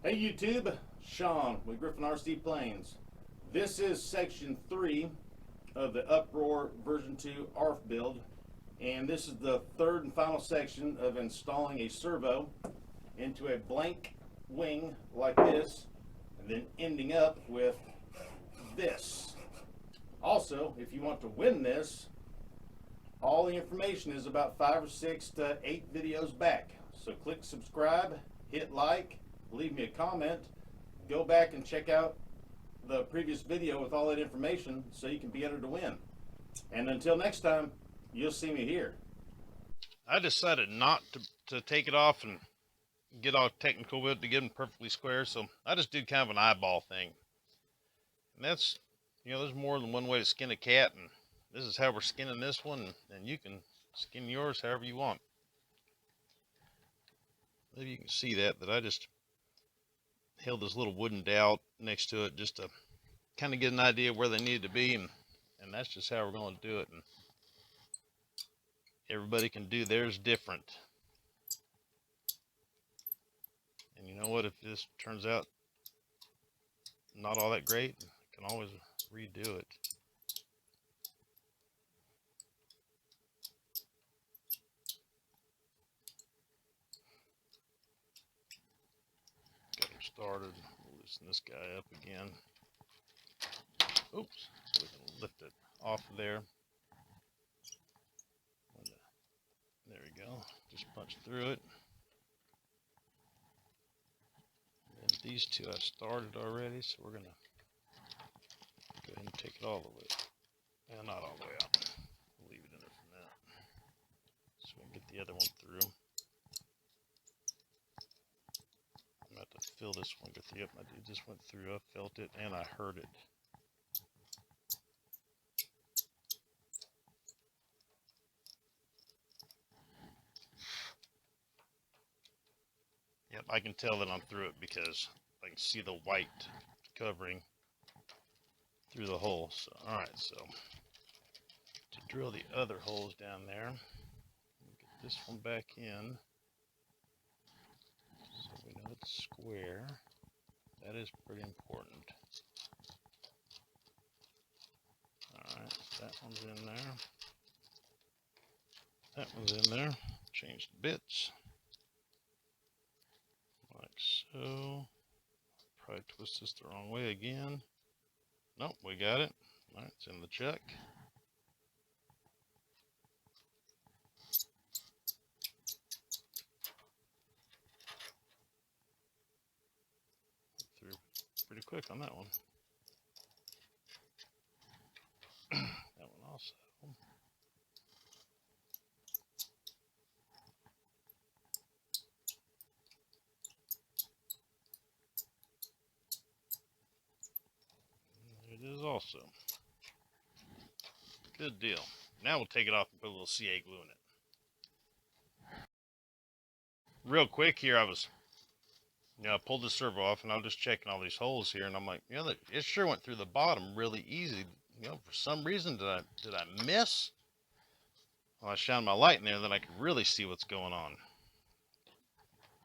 Hey YouTube, Sean with Griffin RC Planes. This is section 3 of the UPROAR version 2 ARF build, and this is the third and final section of installing a servo into a blank wing like this, and then ending up with this. Also, if you want to win this, all the information is about 5 or 6 to 8 videos back. So click subscribe, hit like, leave me a comment, go back and check out the previous video with all that information so you can be entered to win. And until next time, you'll see me here. I decided not to take it off and get all technical with it to get them perfectly square, so I just did kind of an eyeball thing. And that's, there's more than one way to skin a cat, and this is how we're skinning this one, and you can skin yours however you want. Maybe you can see that I just held this little wooden dowel next to it just to kind of get an idea where they needed to be, and that's just how we're going to do it. And everybody can do theirs different. And you know what, if this turns out not all that great, I can always redo it. Got him started. Loosen this guy up again. Oops, we can lift it off of there. There we go. Just punch through it. And these two I started already, so we're gonna go ahead and take it all the way. Well, not all the way out. We'll leave it in there for now, so we can get the other one through. I'm gonna have to fill this one. Go through. Yep, my dude just went through. I felt it and I heard it. Yep, I can tell that I'm through it because I can see the white covering through the hole. So, all right, so to drill the other holes down there, get this one back in so we know it's square. That is pretty important. All right, that one's in there. That one's in there. Change the bits. Like so. Probably twist this the wrong way again. Nope, we got it. All right, it's in the chuck. Through pretty quick on that one. That one also. It is also. Good deal. Now we'll take it off and put a little CA glue in it. Real quick here, I pulled the servo off and I'm just checking all these holes here, and I'm like, it sure went through the bottom really easy. For some reason, did I miss? Well, I shined my light in there, then I could really see what's going on.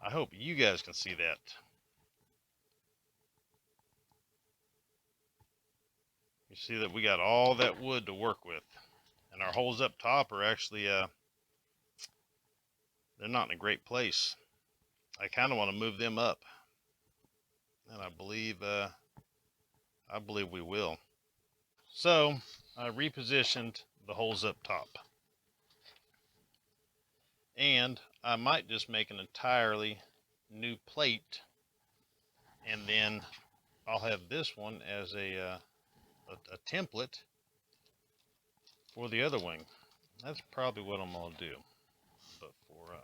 I hope you guys can see that. You see that we got all that wood to work with, and our holes up top are actually they're not in a great place. I kind of want to move them up, and I believe we will. So I repositioned the holes up top, and I might just make an entirely new plate, and then I'll have this one as a template for the other wing. That's probably what I'm gonna do. But for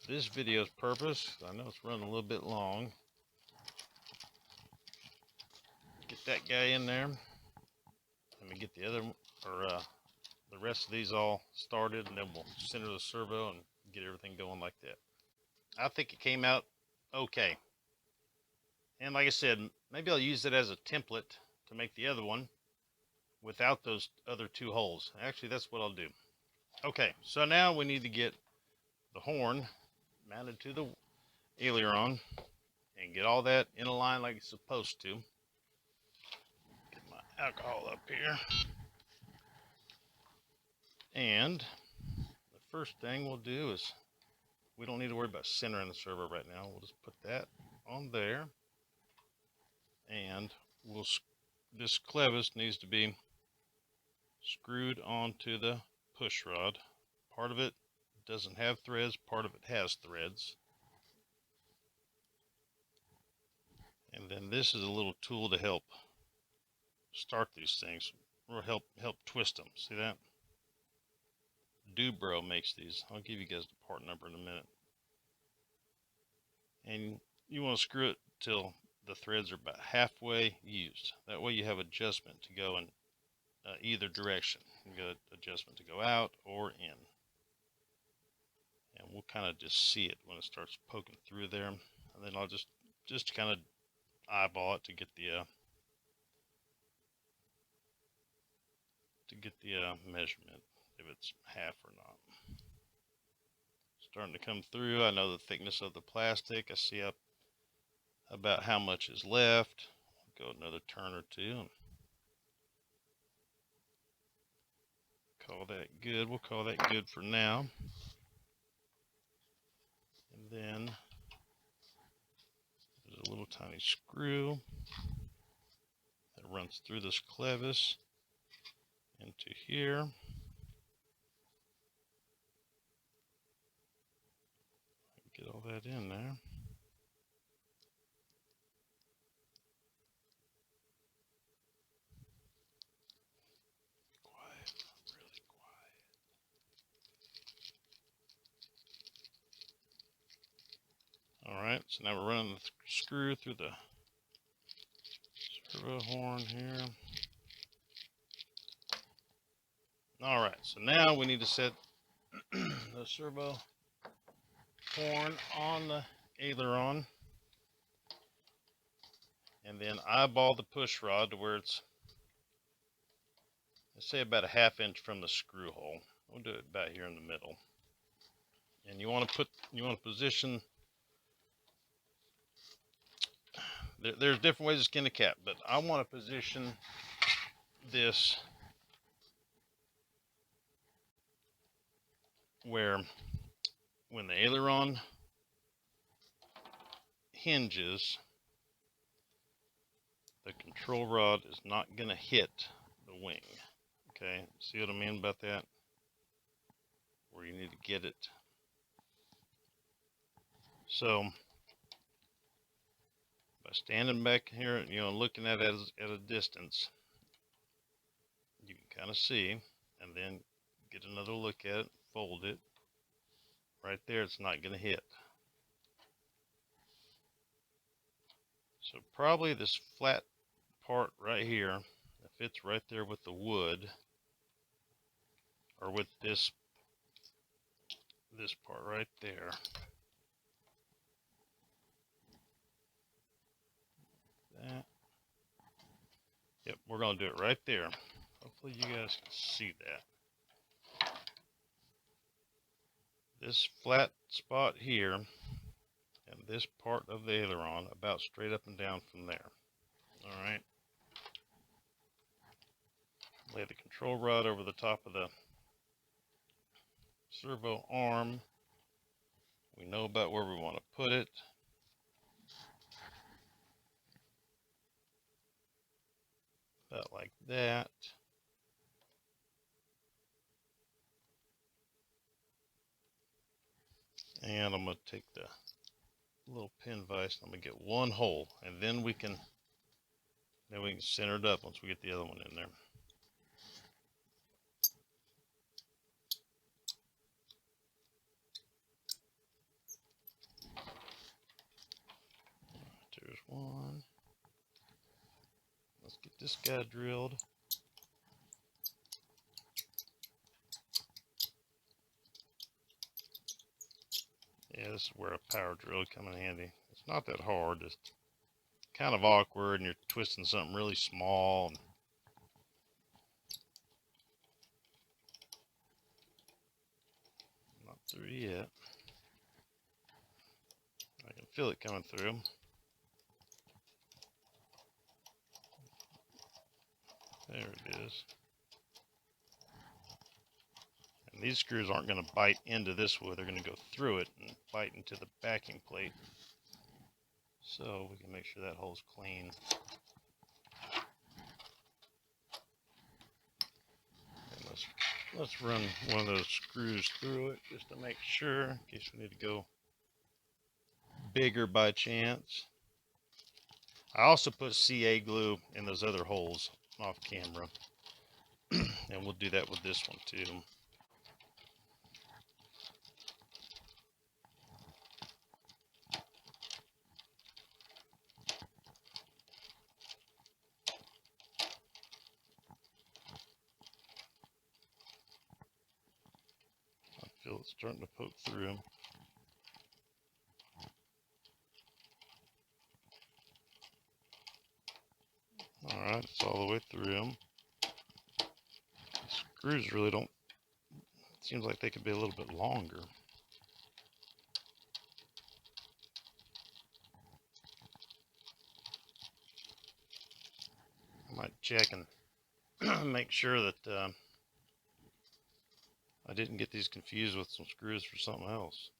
this video's purpose, I know it's running a little bit long. Get that guy in there. Let me get the other, the rest of these all started, and then we'll center the servo and get everything going like that. I think it came out okay. And like I said, maybe I'll use it as a template to make the other one without those other two holes. Actually, that's what I'll do. Okay, so now we need to get the horn mounted to the aileron, and get all that in a line like it's supposed to. Get my alcohol up here. And the first thing we'll do is, we don't need to worry about centering the servo right now. We'll just put that on there. And this clevis needs to be screwed onto the push rod. Part of it doesn't have threads, part of it has threads. And then this is a little tool to help start these things, or help twist them. See that? Dubro makes these. I'll give you guys the part number in a minute. And you want to screw it till the threads are about halfway used. That way you have adjustment to go in either direction. You got adjustment to go out or in. And we'll kind of just see it when it starts poking through there. And then I'll just kind of eyeball it to get the measurement, if it's half or not. Starting to come through. I know the thickness of the plastic. I see up about how much is left. Go another turn or two. Call that good. We'll call that good for now. And then there's a little tiny screw that runs through this clevis into here. Get all that in there. Quiet, really quiet. All right, so now we're running the screw through the servo horn here. All right, so now we need to set the servo horn on the aileron, and then eyeball the push rod to where it's, let's say, about a ½ inch from the screw hole. We'll do it about here in the middle. And you want to position. There's different ways to skin a cat, but I want to position this where when the aileron hinges, the control rod is not going to hit the wing. Okay, see what I mean about that? Where you need to get it. So by standing back here, looking at it at a distance, you can kind of see, and then get another look at it, fold it. Right there, it's not going to hit. So probably this flat part right here, that fits right there with the wood, or with this part right there. That. Yep, we're going to do it right there. Hopefully you guys can see that. This flat spot here, and this part of the aileron, about straight up and down from there. All right. Lay the control rod over the top of the servo arm. We know about where we want to put it. About like that. And I'm going to take the little pin vise, I'm going to get one hole, and then we can center it up once we get the other one in there. There's one. Let's get this guy drilled. Yeah, this is where a power drill would come in handy. It's not that hard, just kind of awkward, and you're twisting something really small. Not through yet. I can feel it coming through. There it is. And these screws aren't going to bite into this wood. They're going to go through it and bite into the backing plate. So we can make sure that hole's clean. And let's run one of those screws through it just to make sure, in case we need to go bigger by chance. I also put CA glue in those other holes off camera. And we'll do that with this one too. I feel it's starting to poke through. Alright, it's all the way through. The screws really don't, it seems like they could be a little bit longer. I might check and make sure that I didn't get these confused with some screws for something else.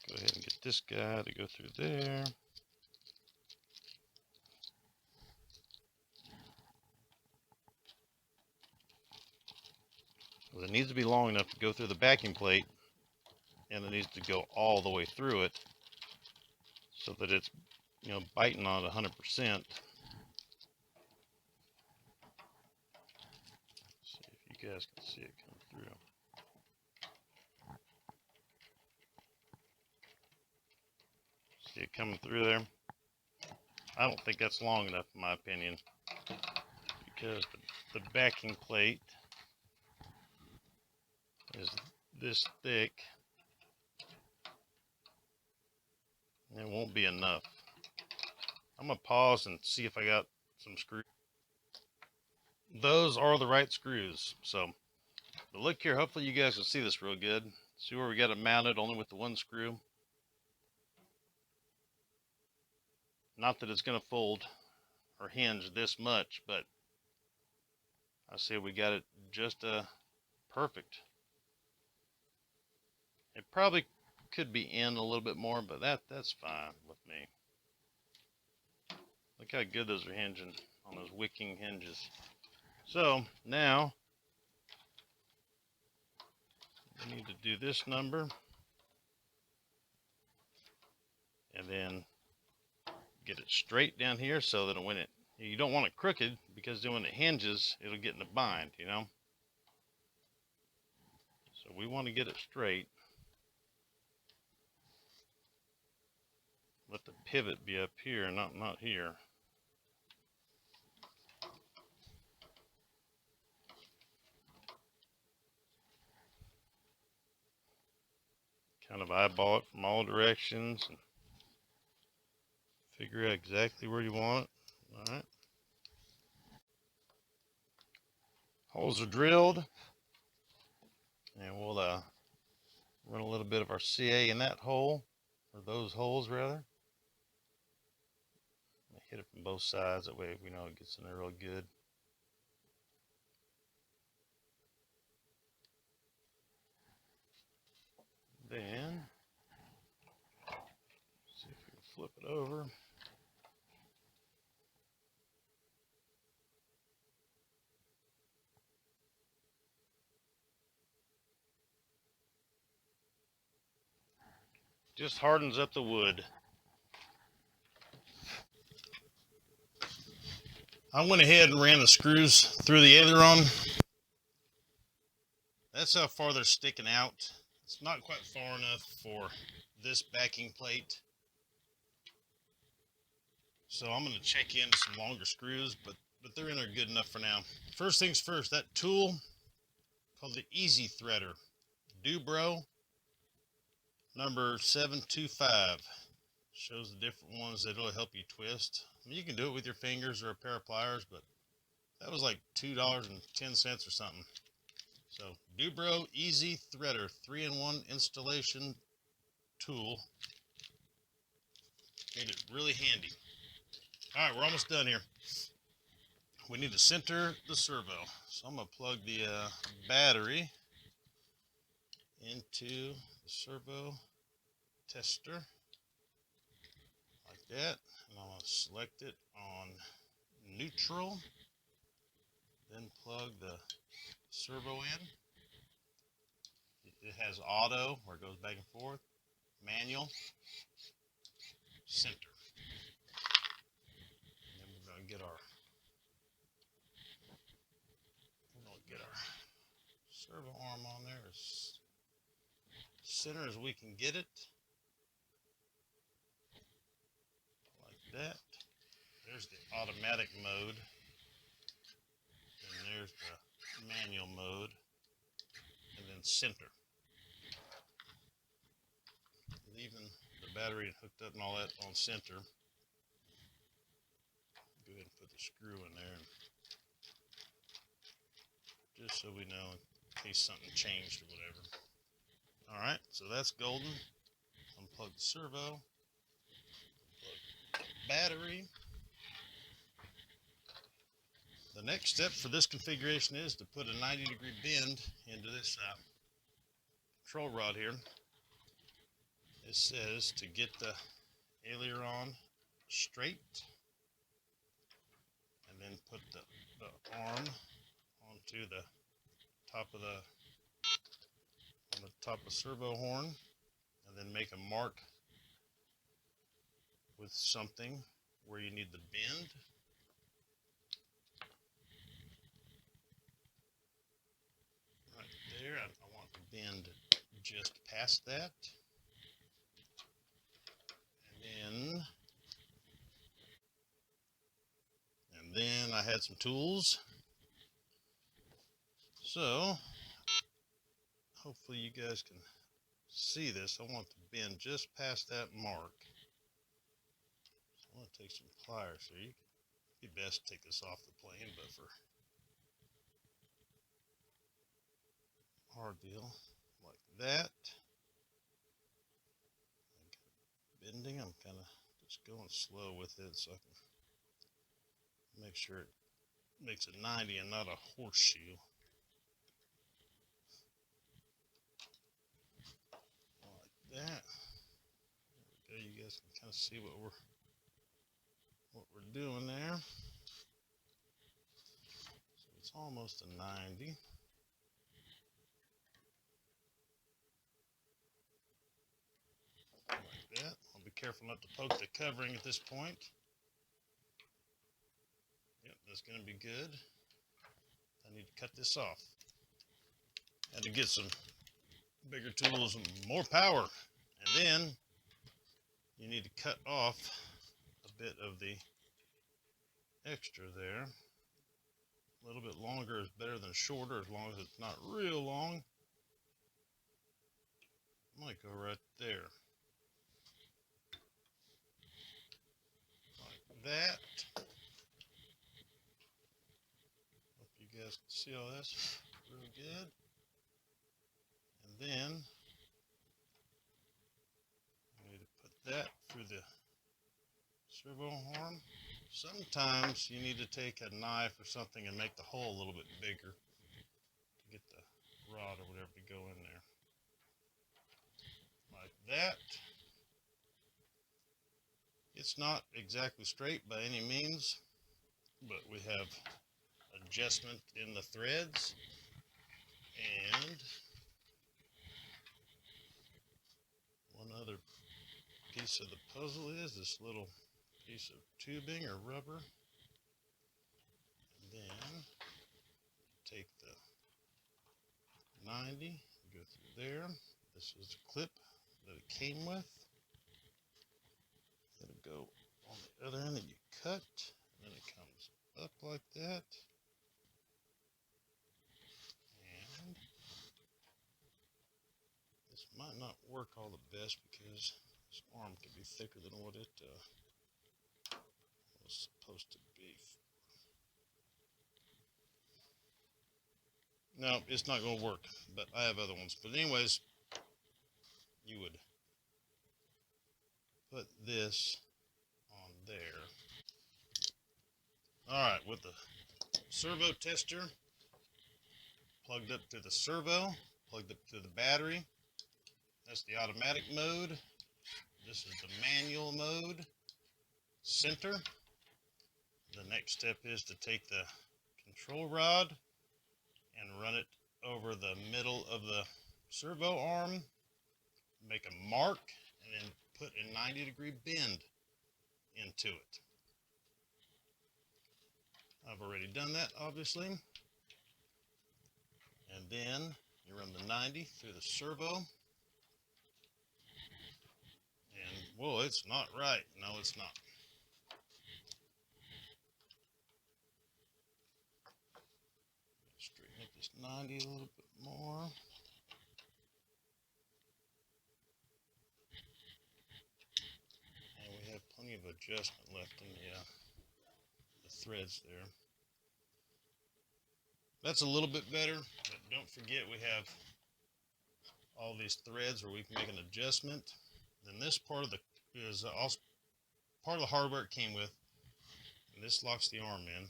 Go ahead and get this guy to go through there. Well, it needs to be long enough to go through the backing plate, and it needs to go all the way through it so that it's, you know, biting on it 100%. See if you guys can see it come through. See it coming through there? I don't think that's long enough in my opinion, because the backing plate is this thick. It won't be enough. I'm gonna pause and see if I got some screws. Those are the right screws. So, but look here, hopefully you guys can see this real good. See where we got it mounted only with the one screw? Not that it's gonna fold or hinge this much, but I see we got it just perfect. It probably could be in a little bit more, but that's fine with me. Look how good those are hinging on those wicking hinges. So now we need to do this number and then get it straight down here so that when you don't want it crooked, because then when it hinges it'll get in a bind, you know. So we want to get it straight. Let the pivot be up here, not here. Kind of eyeball it from all directions and figure out exactly where you want it. All right. Holes are drilled, and we'll run a little bit of our CA in that hole, or those holes rather. Hit it from both sides, that way we know it gets in there real good. Then, see if we can flip it over. Just hardens up the wood. I went ahead and ran the screws through the aileron. That's how far they're sticking out. It's not quite far enough for this backing plate. So I'm going to check in some longer screws, but they're in there good enough for now. First things first, that tool called the Easy Threader, Dubro number 725. Shows the different ones that will help you twist. I mean, you can do it with your fingers or a pair of pliers, but that was like $2.10 or something. So Dubro Easy Threader 3-in-1 installation tool. Made it really handy. All right, we're almost done here. we need to center the servo. So I'm going to plug the battery into the servo tester like that. And I'm going to select it on neutral. Then plug the servo in. It has auto, where it goes back and forth. Manual. Center. And then we're going to get our servo arm on there as center as we can get it. Like that. There's the automatic mode. And there's the manual mode. And then center. Leaving the battery hooked up and all that on center. Go ahead and put the screw in there, just so we know in case something changed or whatever. Alright, so that's golden. Unplug the servo. Unplug the battery. The next step for this configuration is to put a 90-degree bend into this control rod here. It says to get the aileron straight, and then put the arm onto the top of the servo horn, and then make a mark with something where you need the bend. Right there, I want the bend just past that. And then I had some tools. So hopefully you guys can see this. I want the bend just past that mark. So I want to take some pliers here. It'd be best to take this off the plane, but for hard deal like that. Bending, I'm kind of just going slow with it so I can make sure it makes a 90 and not a horseshoe. Like that. There we go. You guys can kind of see what we're doing there. So it's almost a 90. Like that. I'll be careful not to poke the covering at this point. Yep, that's going to be good. I need to cut this off. Had to get some bigger tools and more power. And then you need to cut off a bit of the extra there. A little bit longer is better than shorter, as long as it's not real long. Might go right there. Like that. Hope you guys can see all this real good. And then I need to put that through the servo horn. Sometimes you need to take a knife or something and make the hole a little bit bigger to get the rod or whatever to go in there. Like that. It's not exactly straight by any means, but we have adjustment in the threads, and one other piece of the puzzle is this little piece of tubing or rubber. And then take the 90, go through there. This is the clip that it came with. It'll go on the other end and you cut, and then it comes up like that. And this might not work all the best because this arm can be thicker than what it was supposed to be. No, it's not going to work, but I have other ones. But anyways, you would put this on there. All right, with the servo tester plugged up to the servo, plugged up to the battery. That's the automatic mode. This is the manual mode. Center. The next step is to take the control rod and run it over the middle of the servo arm, make a mark, and then put a 90-degree bend into it. I've already done that, obviously. And then you run the 90 through the servo. And, whoa, it's not right. No, it's not. Straighten up this 90 a little bit more. And we have plenty of adjustment left in the threads there. That's a little bit better, but don't forget we have all these threads where we can make an adjustment. Then this part of the is also part of the hardware it came with, and this locks the arm in.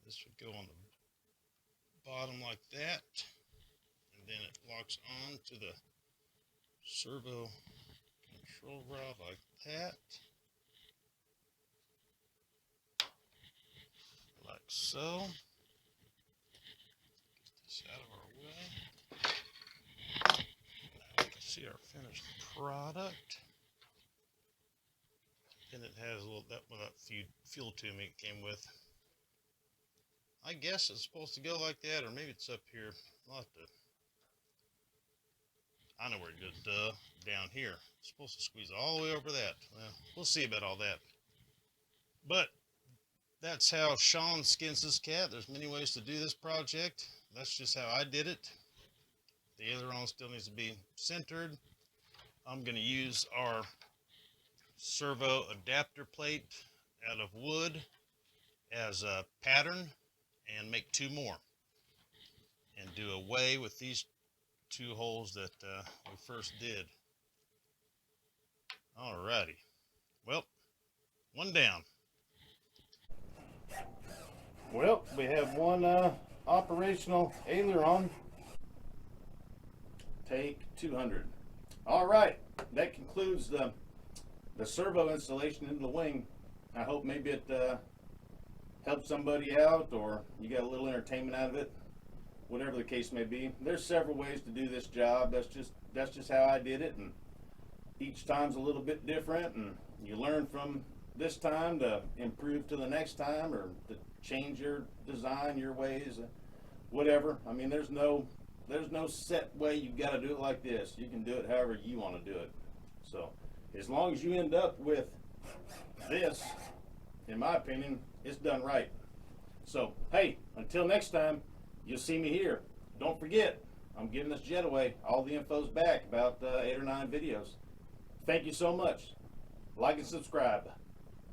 This would go on the bottom like that, and then it locks on to the servo control rod like that, like so. Get this out of our way. Now we can see our finished product. And it has a little that fuel tubing it came with. I guess it's supposed to go like that, or maybe it's up here. I'll have to. I know where it goes. Duh, down here. It's supposed to squeeze all the way over that. Well, we'll see about all that. But that's how Sean skins his cat. There's many ways to do this project. That's just how I did it. The aileron still needs to be centered. I'm going to use our servo adapter plate out of wood as a pattern and make 2 more and do away with these 2 holes that we first did. Alrighty, well, 1 down. Well, we have one operational aileron. Take 200. All right, that concludes the servo installation into the wing. I hope maybe it helped somebody out, or you got a little entertainment out of it. Whatever the case may be, there's several ways to do this job. That's just how I did it, and each time's a little bit different, and you learn from this time to improve to the next time, or to change your design, your ways, whatever. I mean, there's no set way you got to do it like this. You can do it however you want to do it. So as long as you end up with this, in my opinion, it's done right. So hey, until next time, you'll see me here. Don't forget, I'm giving this jet away. All the info's back, about 8 or 9 videos. Thank you so much. Like and subscribe.